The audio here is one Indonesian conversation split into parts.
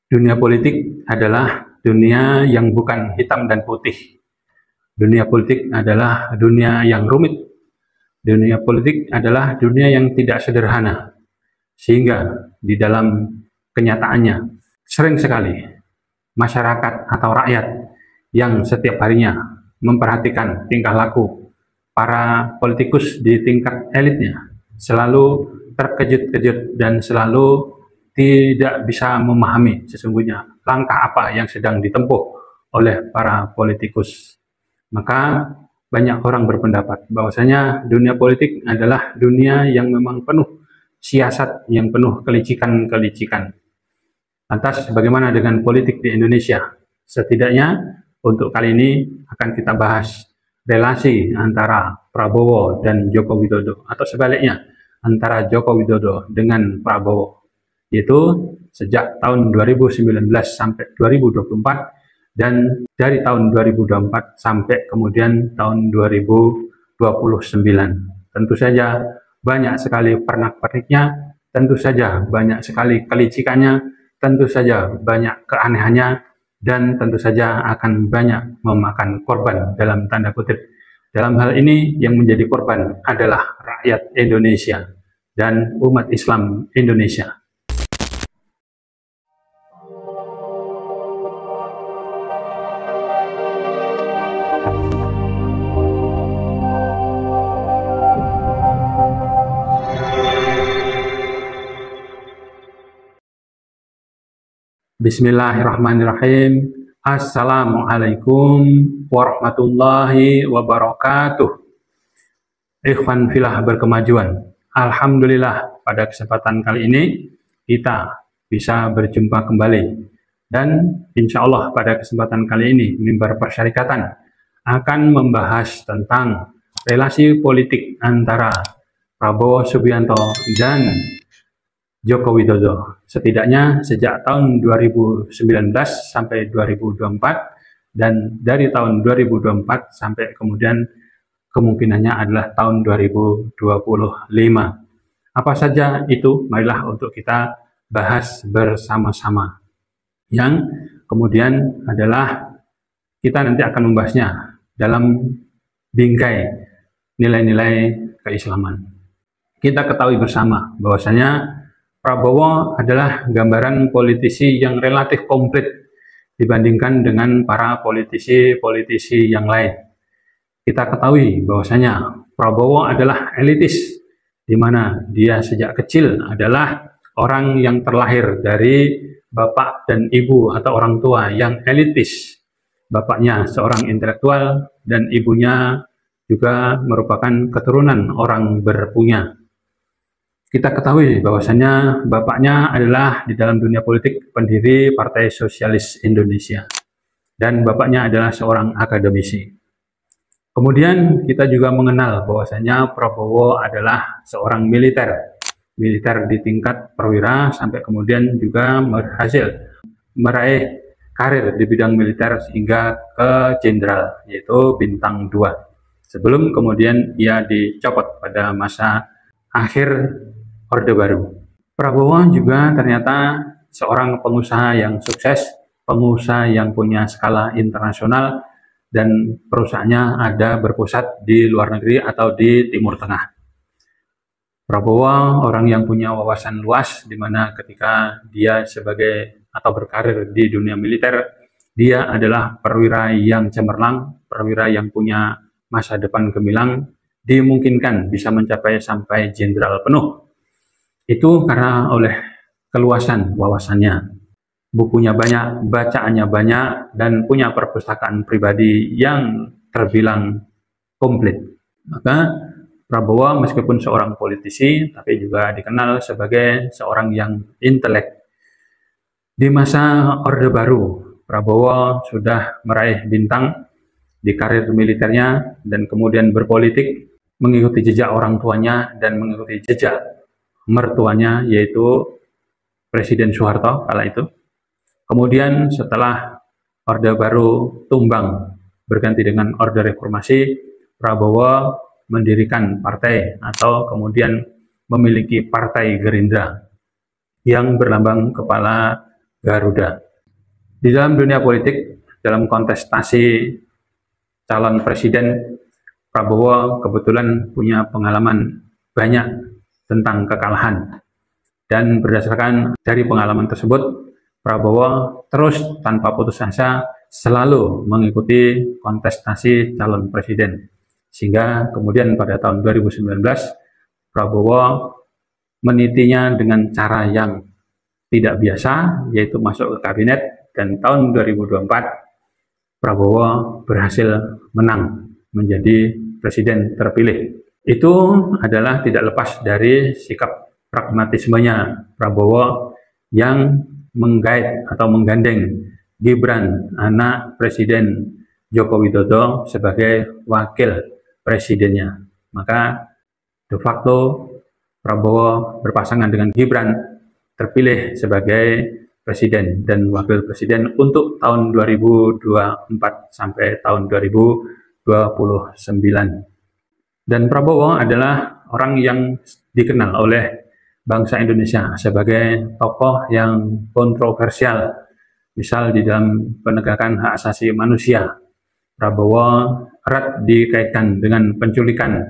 Dunia politik adalah dunia yang bukan hitam dan putih. Dunia politik adalah dunia yang rumit. Dunia politik adalah dunia yang tidak sederhana. Sehingga di dalam kenyataannya sering sekali masyarakat atau rakyat yang setiap harinya memperhatikan tingkah laku para politikus di tingkat elitnya selalu terkejut-kejut dan selalu tidak bisa memahami sesungguhnya langkah apa yang sedang ditempuh oleh para politikus. Maka banyak orang berpendapat bahwasanya dunia politik adalah dunia yang memang penuh siasat, yang penuh kelicikan-kelicikan. Lantas bagaimana dengan politik di Indonesia? Setidaknya untuk kali ini akan kita bahas relasi antara Prabowo dan Joko Widodo, atau sebaliknya antara Joko Widodo dengan Prabowo, yaitu sejak tahun 2019 sampai 2024 dan dari tahun 2024 sampai kemudian tahun 2029. Tentu saja banyak sekali pernak-perniknya, tentu saja banyak sekali kelicikannya, tentu saja banyak keanehannya, dan tentu saja akan banyak memakan korban dalam tanda kutip. Dalam hal ini yang menjadi korban adalah rakyat Indonesia dan umat Islam Indonesia. Bismillahirrahmanirrahim. Assalamualaikum warahmatullahi wabarakatuh. Ikhwan filah berkemajuan. Alhamdulillah pada kesempatan kali ini kita bisa berjumpa kembali. Dan insya Allah pada kesempatan kali ini Mimbar Persyarikatan akan membahas tentang relasi politik antara Prabowo Subianto dan Joko Widodo, setidaknya sejak tahun 2019 sampai 2024 dan dari tahun 2024 sampai kemudian kemungkinannya adalah tahun 2025. Apa saja itu? Marilah untuk kita bahas bersama-sama. Yang kemudian adalah kita nanti akan membahasnya dalam bingkai nilai-nilai keislaman. Kita ketahui bersama bahwasanya Prabowo adalah gambaran politisi yang relatif komplit dibandingkan dengan para politisi-politisi yang lain. Kita ketahui bahwasanya Prabowo adalah elitis, di mana dia sejak kecil adalah orang yang terlahir dari bapak dan ibu atau orang tua yang elitis. Bapaknya seorang intelektual dan ibunya juga merupakan keturunan orang berpunya. Kita ketahui bahwasanya bapaknya adalah di dalam dunia politik pendiri Partai Sosialis Indonesia dan bapaknya adalah seorang akademisi. Kemudian kita juga mengenal bahwasanya Prabowo adalah seorang militer di tingkat perwira sampai kemudian juga berhasil meraih karir di bidang militer hingga ke jenderal, yaitu bintang 2. Sebelum kemudian ia dicopot pada masa akhir Orde Baru. Prabowo juga ternyata seorang pengusaha yang sukses, pengusaha yang punya skala internasional, dan perusahaannya ada berpusat di luar negeri atau di Timur Tengah. Prabowo orang yang punya wawasan luas, di mana ketika dia sebagai atau berkarir di dunia militer, dia adalah perwira yang cemerlang, perwira yang punya masa depan gemilang, dimungkinkan bisa mencapai sampai jenderal penuh. Itu karena oleh keluasan wawasannya, bukunya banyak, bacaannya banyak, dan punya perpustakaan pribadi yang terbilang komplit. Maka Prabowo meskipun seorang politisi, tapi juga dikenal sebagai seorang yang intelek. Di masa Orde Baru, Prabowo sudah meraih bintang di karir militernya dan kemudian berpolitik, mengikuti jejak orang tuanya dan mengikuti jejak mertuanya, yaitu Presiden Soeharto kala itu. Kemudian setelah Orde Baru tumbang berganti dengan Orde Reformasi, Prabowo mendirikan partai atau kemudian memiliki Partai Gerindra yang berlambang kepala Garuda. Di dalam dunia politik, dalam kontestasi calon presiden, Prabowo kebetulan punya pengalaman banyak tentang kekalahan. Dan berdasarkan dari pengalaman tersebut, Prabowo terus tanpa putus asa selalu mengikuti kontestasi calon presiden. Sehingga kemudian pada tahun 2019, Prabowo menitinya dengan cara yang tidak biasa, yaitu masuk ke kabinet, dan tahun 2024 Prabowo berhasil menang menjadi presiden terpilih. Itu adalah tidak lepas dari sikap pragmatismenya Prabowo yang menggait atau menggandeng Gibran, anak Presiden Joko Widodo, sebagai wakil presidennya. Maka de facto Prabowo berpasangan dengan Gibran terpilih sebagai presiden dan wakil presiden untuk tahun 2024 sampai tahun 2029. Dan Prabowo adalah orang yang dikenal oleh bangsa Indonesia sebagai tokoh yang kontroversial. Misal di dalam penegakan hak asasi manusia, Prabowo erat dikaitkan dengan penculikan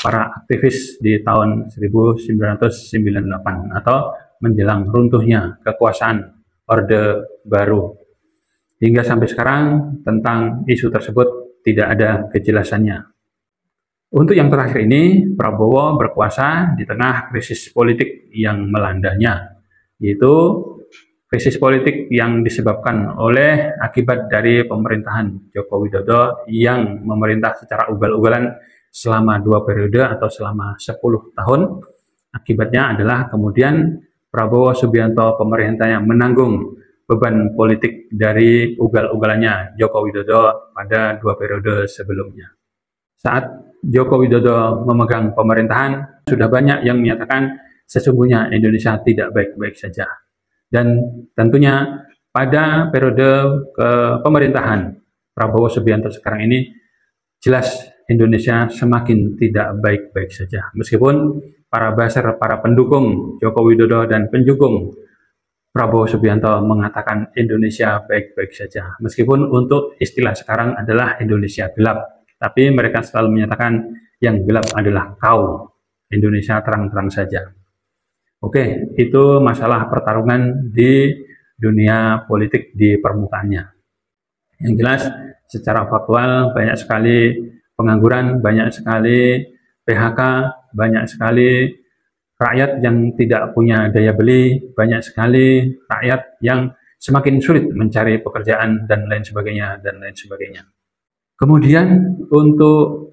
para aktivis di tahun 1998 atau menjelang runtuhnya kekuasaan Orde Baru. Hingga sampai sekarang tentang isu tersebut tidak ada kejelasannya. Untuk yang terakhir ini, Prabowo berkuasa di tengah krisis politik yang melandanya, yaitu krisis politik yang disebabkan oleh akibat dari pemerintahan Joko Widodo yang memerintah secara ugal-ugalan selama 2 periode atau selama 10 tahun. Akibatnya adalah kemudian Prabowo Subianto pemerintahnya menanggung beban politik dari ugal-ugalannya Joko Widodo pada 2 periode sebelumnya. Saat Joko Widodo memegang pemerintahan, sudah banyak yang menyatakan sesungguhnya Indonesia tidak baik-baik saja. Dan tentunya pada periode pemerintahan Prabowo Subianto sekarang ini, jelas Indonesia semakin tidak baik-baik saja. Meskipun para buzzer, para pendukung Joko Widodo dan pendukung Prabowo Subianto mengatakan Indonesia baik-baik saja. Meskipun untuk istilah sekarang adalah Indonesia gelap. Tapi mereka selalu menyatakan yang gelap adalah kau. Indonesia terang-terang saja. Oke, itu masalah pertarungan di dunia politik di permukaannya. Yang jelas, secara faktual banyak sekali pengangguran, banyak sekali PHK, banyak sekali rakyat yang tidak punya daya beli, banyak sekali rakyat yang semakin sulit mencari pekerjaan dan lain sebagainya dan lain sebagainya. Kemudian untuk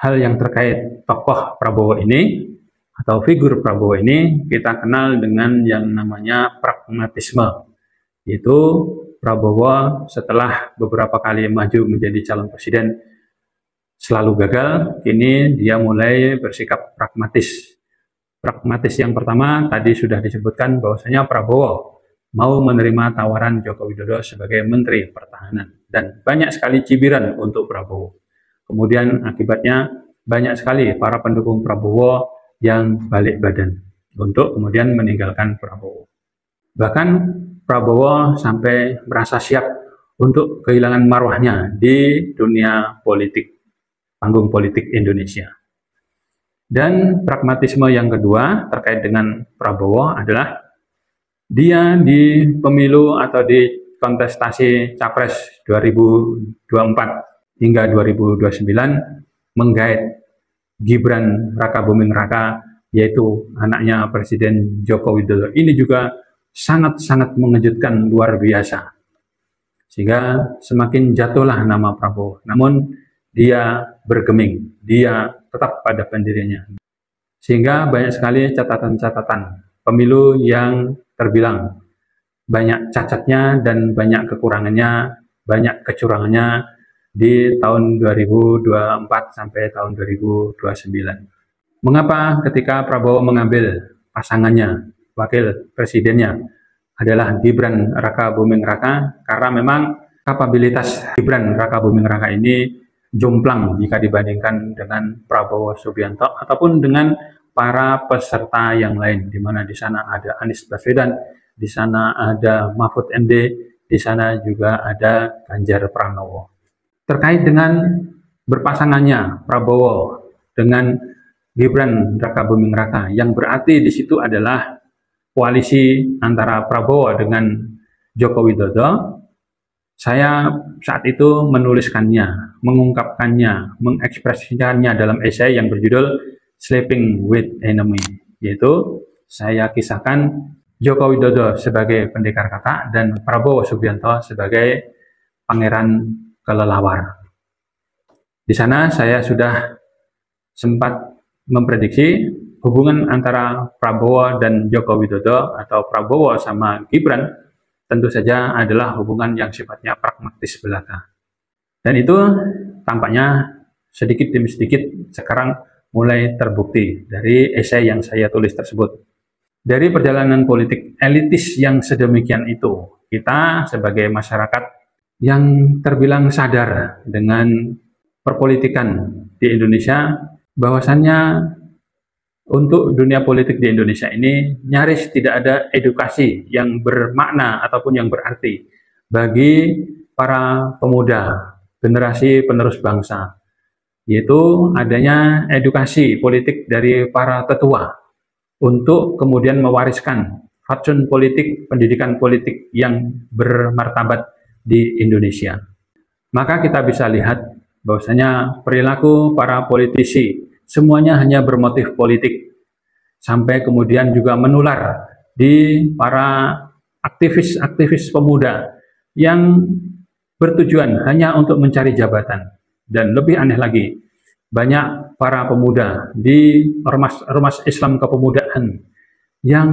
hal yang terkait tokoh Prabowo ini atau figur Prabowo ini, kita kenal dengan yang namanya pragmatisme, yaitu Prabowo setelah beberapa kali maju menjadi calon presiden selalu gagal, kini dia mulai bersikap pragmatis. Pragmatis yang pertama tadi sudah disebutkan bahwasanya Prabowo mau menerima tawaran Joko Widodo sebagai Menteri Pertahanan dan banyak sekali cibiran untuk Prabowo. Kemudian akibatnya banyak sekali para pendukung Prabowo yang balik badan untuk kemudian meninggalkan Prabowo. Bahkan Prabowo sampai merasa siap untuk kehilangan marwahnya di dunia politik, panggung politik Indonesia. Dan pragmatisme yang kedua terkait dengan Prabowo adalah dia di pemilu atau di kontestasi Capres 2024 hingga 2029 menggait Gibran Rakabuming Raka, yaitu anaknya Presiden Joko Widodo. Ini juga sangat-sangat mengejutkan, luar biasa. Sehingga semakin jatuhlah nama Prabowo. Namun dia bergeming, dia tetap pada pendirinya. Sehingga banyak sekali catatan-catatan pemilu yang terbilang banyak cacatnya dan banyak kekurangannya, banyak kecurangannya di tahun 2024 sampai tahun 2029. Mengapa ketika Prabowo mengambil pasangannya, wakil presidennya adalah Gibran Rakabuming Raka? Karena memang kapabilitas Gibran Rakabuming Raka ini jomplang jika dibandingkan dengan Prabowo Subianto ataupun dengan para peserta yang lain, di mana di sana ada Anies Baswedan, di sana ada Mahfud MD, di sana juga ada Ganjar Pranowo. Terkait dengan berpasangannya Prabowo dengan Gibran Rakabuming Raka, yang berarti di situ adalah koalisi antara Prabowo dengan Joko Widodo. Saya saat itu menuliskannya, mengungkapkannya, mengekspresikannya dalam esai yang berjudul Sleeping with Enemy, yaitu saya kisahkan Joko Widodo sebagai pendekar kata dan Prabowo Subianto sebagai pangeran kelelawar. Di sana saya sudah sempat memprediksi hubungan antara Prabowo dan Joko Widodo atau Prabowo sama Gibran tentu saja adalah hubungan yang sifatnya pragmatis belaka. Dan itu tampaknya sedikit demi sedikit sekarang mulai terbukti dari esai yang saya tulis tersebut. Dari perjalanan politik elitis yang sedemikian itu, kita sebagai masyarakat yang terbilang sadar dengan perpolitikan di Indonesia, bahwasannya untuk dunia politik di Indonesia ini nyaris tidak ada edukasi yang bermakna ataupun yang berarti bagi para pemuda, generasi penerus bangsa, yaitu adanya edukasi politik dari para tetua untuk kemudian mewariskan fatsun politik, pendidikan politik yang bermartabat di Indonesia. Maka kita bisa lihat bahwasanya perilaku para politisi semuanya hanya bermotif politik, sampai kemudian juga menular di para aktivis-aktivis pemuda yang bertujuan hanya untuk mencari jabatan. Dan lebih aneh lagi, banyak para pemuda di ormas Islam kepemudaan yang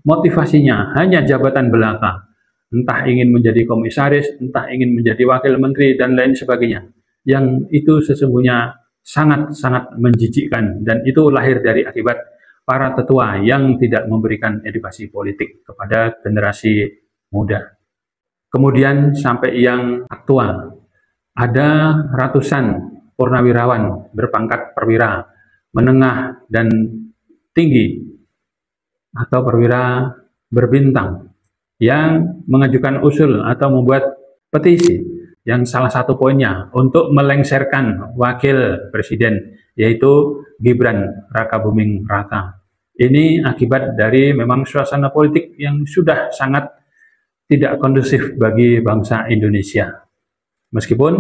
motivasinya hanya jabatan belaka, entah ingin menjadi komisaris, entah ingin menjadi wakil menteri, dan lain sebagainya, yang itu sesungguhnya sangat-sangat menjijikkan, dan itu lahir dari akibat para tetua yang tidak memberikan edukasi politik kepada generasi muda. Kemudian sampai yang aktual, ada ratusan purnawirawan berpangkat perwira menengah dan tinggi atau perwira berbintang yang mengajukan usul atau membuat petisi yang salah satu poinnya untuk melengsarkan wakil presiden, yaitu Gibran Rakabuming Raka. Ini akibat dari memang suasana politik yang sudah sangat tidak kondusif bagi bangsa Indonesia. Meskipun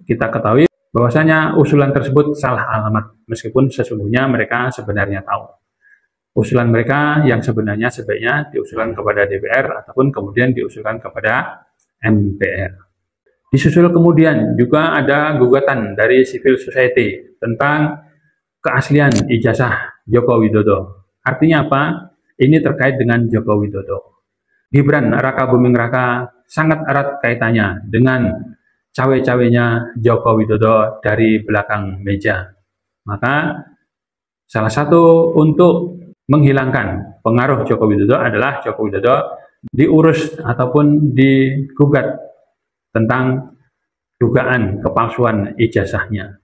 kita ketahui bahwasanya usulan tersebut salah alamat, meskipun sesungguhnya mereka sebenarnya tahu. Usulan mereka yang sebenarnya sebaiknya diusulkan kepada DPR ataupun kemudian diusulkan kepada MPR. Disusul kemudian juga ada gugatan dari civil society tentang keaslian ijazah Joko Widodo. Artinya apa? Ini terkait dengan Joko Widodo. Gibran Rakabuming Raka sangat erat kaitannya dengan cawe-cawenya Joko Widodo dari belakang meja. Maka salah satu untuk menghilangkan pengaruh Joko Widodo adalah Joko Widodo diurus ataupun digugat tentang dugaan kepalsuan ijazahnya.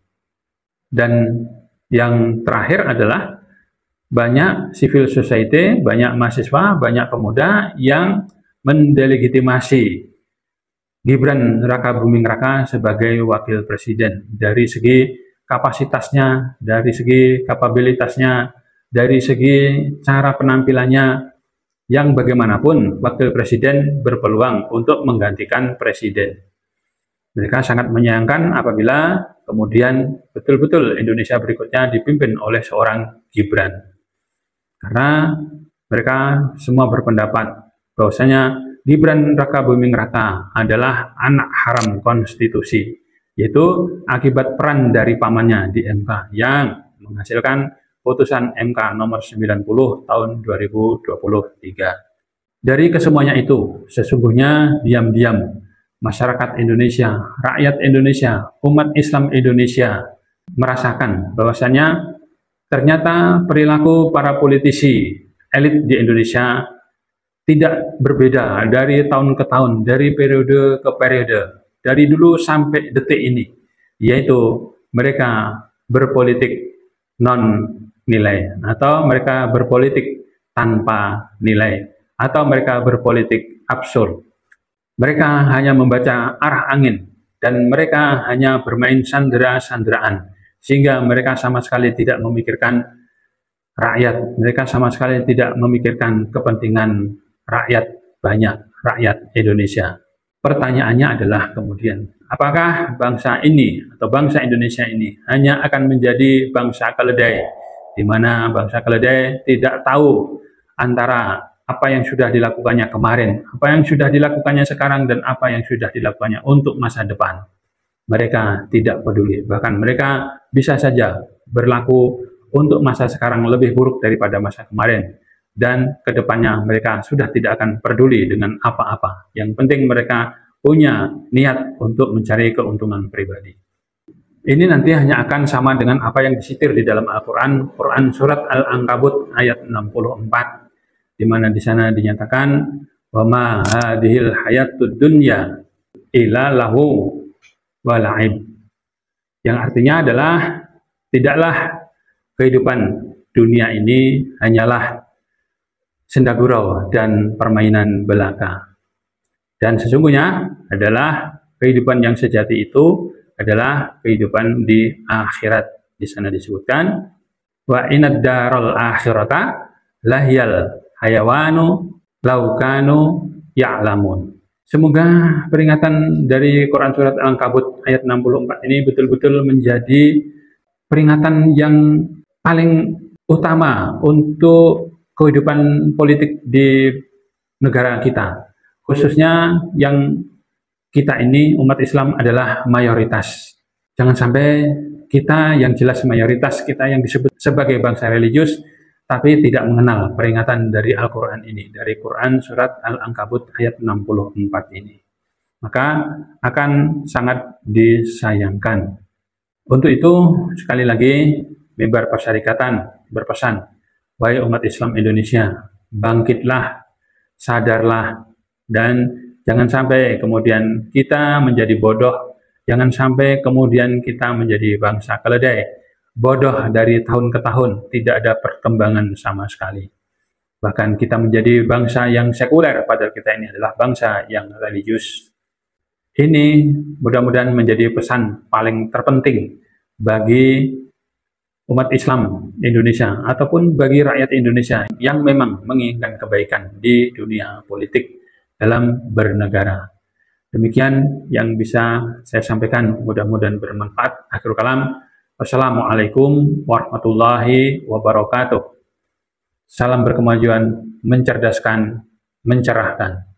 Dan yang terakhir adalah banyak civil society, banyak mahasiswa, banyak pemuda yang mendelegitimasi Gibran Rakabuming Raka sebagai wakil presiden dari segi kapasitasnya, dari segi kapabilitasnya, dari segi cara penampilannya, yang bagaimanapun wakil presiden berpeluang untuk menggantikan presiden. Mereka sangat menyayangkan apabila kemudian betul-betul Indonesia berikutnya dipimpin oleh seorang Gibran. Karena mereka semua berpendapat bahwasanya Gibran Rakabuming Raka adalah anak haram konstitusi, yaitu akibat peran dari pamannya di MK yang menghasilkan putusan MK nomor 90 tahun 2023. Dari kesemuanya itu, sesungguhnya diam-diam masyarakat Indonesia, rakyat Indonesia, umat Islam Indonesia merasakan bahwasanya ternyata perilaku para politisi elit di Indonesia tidak berbeda dari tahun ke tahun, dari periode ke periode, dari dulu sampai detik ini, yaitu mereka berpolitik non nilai atau mereka berpolitik tanpa nilai, atau mereka berpolitik absurd. Mereka hanya membaca arah angin dan mereka hanya bermain sandera-sanderaan, sehingga mereka sama sekali tidak memikirkan rakyat. Mereka sama sekali tidak memikirkan kepentingan rakyat banyak, rakyat Indonesia. Pertanyaannya adalah kemudian, apakah bangsa ini atau bangsa Indonesia ini hanya akan menjadi bangsa keledai, di mana bangsa keledai tidak tahu antara apa yang sudah dilakukannya kemarin, apa yang sudah dilakukannya sekarang, dan apa yang sudah dilakukannya untuk masa depan. Mereka tidak peduli, bahkan mereka bisa saja berlaku untuk masa sekarang lebih buruk daripada masa kemarin, dan kedepannya mereka sudah tidak akan peduli dengan apa-apa. Yang penting mereka punya niat untuk mencari keuntungan pribadi. Ini nanti hanya akan sama dengan apa yang disitir di dalam Al-Quran, Quran Surat Al-Ankabut ayat 64, di mana di sana dinyatakan wa ma hadhil hayatud dunya illa lahu wa la'ib, yang artinya adalah tidaklah kehidupan dunia ini hanyalah senda gurau dan permainan belaka, dan sesungguhnya adalah kehidupan yang sejati itu adalah kehidupan di akhirat. Di sana disebutkan wa inad darul akhirata lahyal hayawanu laukanu ya'lamun. Semoga peringatan dari Quran Surat Al-Ankabut ayat 64 ini betul-betul menjadi peringatan yang paling utama untuk kehidupan politik di negara kita. Khususnya yang kita ini, umat Islam, adalah mayoritas. Jangan sampai kita yang jelas mayoritas, kita yang disebut sebagai bangsa religius, tapi tidak mengenal peringatan dari Al-Quran ini, dari Quran Surat Al-Ankabut ayat 64 ini. Maka akan sangat disayangkan. Untuk itu, sekali lagi, Mimbar Persyarikatan berpesan, wahai umat Islam Indonesia, bangkitlah, sadarlah, dan jangan sampai kemudian kita menjadi bodoh, jangan sampai kemudian kita menjadi bangsa keledai, bodoh dari tahun ke tahun, tidak ada perkembangan sama sekali. Bahkan kita menjadi bangsa yang sekuler, padahal kita ini adalah bangsa yang religius. Ini mudah-mudahan menjadi pesan paling terpenting bagi umat Islam Indonesia ataupun bagi rakyat Indonesia yang memang menginginkan kebaikan di dunia politik dalam bernegara. Demikian yang bisa saya sampaikan, mudah-mudahan bermanfaat. Akhirul kalam, wassalamualaikum warahmatullahi wabarakatuh. Salam berkemajuan, mencerdaskan, mencerahkan.